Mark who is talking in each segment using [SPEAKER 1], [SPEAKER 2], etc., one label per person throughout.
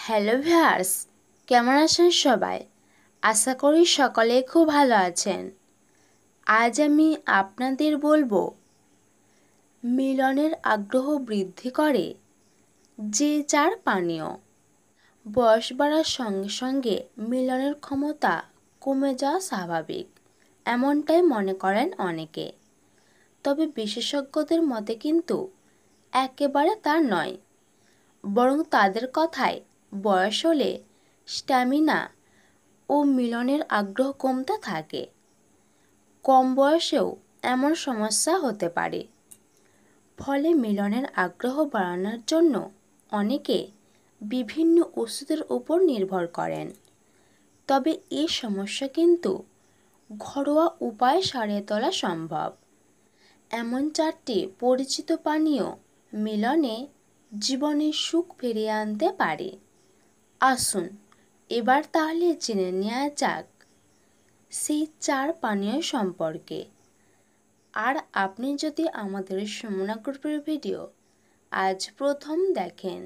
[SPEAKER 1] Hello viewers, কেমন আছেন সবাই? আশা করি সকলে খুব ভালো আছেন। আজ আমি আপনাদের বলবো মিলনের আগ্রহ বৃদ্ধি করে যে চার পানীয়। বয়স বাড়ার সঙ্গে সঙ্গে মিলনের ক্ষমতা কমে যাওয়া স্বাভাবিক, এমনটাই মনে করেন অনেকে। তবে বিশেষজ্ঞদের মতে কিন্তু একেবারে তা নয়, বরং তাদের কথায় বয়স হলে স্ট্যামিনা ও মিলনের আগ্রহ কমতে থাকে। কম বয়সেও এমন সমস্যা হতে পারে। ফলে মিলনের আগ্রহ বাড়ানোর জন্য অনেকে বিভিন্ন ওষুধের উপর নির্ভর করেন। তবে এই সমস্যা কিন্তু ঘরোয়া উপায়ে সারিয়ে তোলা সম্ভব। এমন চারটি পরিচিত পানীয় মিলনে জীবনের সুখ ফিরিয়ে আনতে পারে। আসুন এবার তাহলে জেনে নেওয়া যাক সেই চার পানীয় সম্পর্কে। আর আপনি যদি আমাদের সুমনা গ্রুপের ভিডিও আজ প্রথম দেখেন,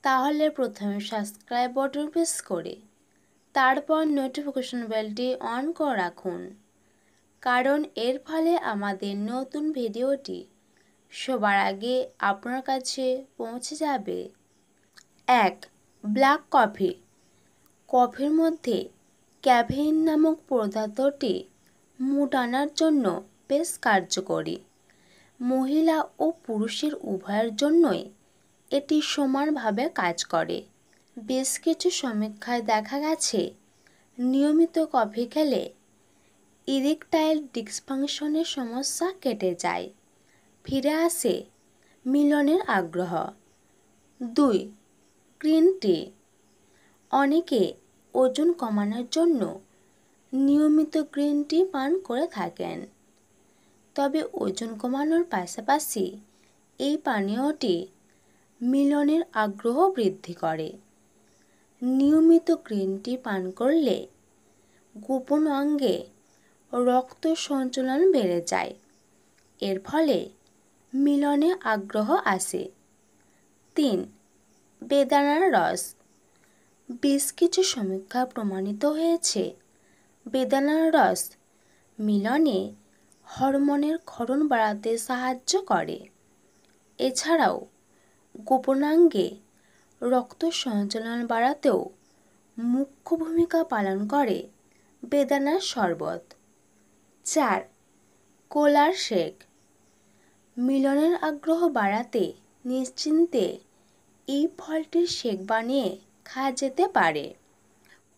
[SPEAKER 1] তাহলে প্রথমে সাবস্ক্রাইব বাটন প্রেস করে তারপর নোটিফিকেশন বেলটি অন করে রাখুন, কারণ এর ফলে আমাদের নতুন ভিডিওটি সবার আগে আপনার কাছে পৌঁছে যাবে। 1. Black coffee. কফির মধ্যে ক্যাফেইন নামক পদার্থটি মুড আনার জন্য বেশ কার্যকরী। মহিলা ও পুরুষের উভয়ের জন্যই এটি সমানভাবে কাজ করে। বেশ কিছু সমীক্ষায় দেখা গেছে নিয়মিত কফি খেলে ইরেকটাইল ডিসফাংশনের সমস্যা কেটে যায়, ফিরে আসে মিলনের আগ্রহ। 2. Green tea. অনেকে ওজন কমানোর জন্য নিয়মিত গ্রিন টি পান করে থাকেন। তবে ওজন কমানোর পাশাপাশি এই পানীয়টি মিলনের আগ্রহ বৃদ্ধি করে। নিয়মিত গ্রিন টি পান করলে গোপন অঙ্গে রক্ত সঞ্চালন বেড়ে যায়, এর ফলে মিলনে আগ্রহ আসে। 3. বেদানার রস। বেশ কিছু সমীক্ষা প্রমাণিত হয়েছে বেদানার রস মিলনে হরমোনের ক্ষরণ বাড়াতে সাহায্য করে। এছাড়াও গোপনাঙ্গে রক্ত সঞ্চালন বাড়াতেও মুখ্য ভূমিকা পালন করে বেদানার শরবত। 4. কলার শেক। মিলনের আগ্রহ বাড়াতে নিশ্চিন্তে এই ফলটির শেক বানিয়ে খাওয়া যেতে পারে।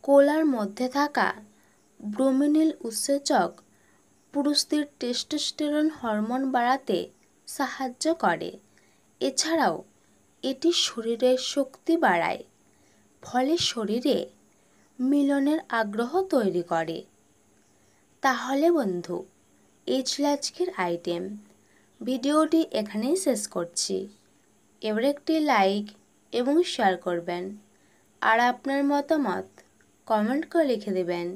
[SPEAKER 1] কলার মধ্যে থাকা ব্রোমিনিল উৎসেচক পুরুষদের টেস্টোস্টেরন হরমোন বাড়াতে সাহায্য করে। এছাড়াও এটি শরীরের শক্তি বাড়ায়, ফলে শরীরে মিলনের আগ্রহ তৈরি করে। তাহলে বন্ধু, এই ছিল আজকের আইটেম। ভিডিওটি এখানেই শেষ করছি। এবার একটি লাইক এবং শেয়ার করবেন, আর আপনার মতামত কমেন্ট করে লিখে দেবেন।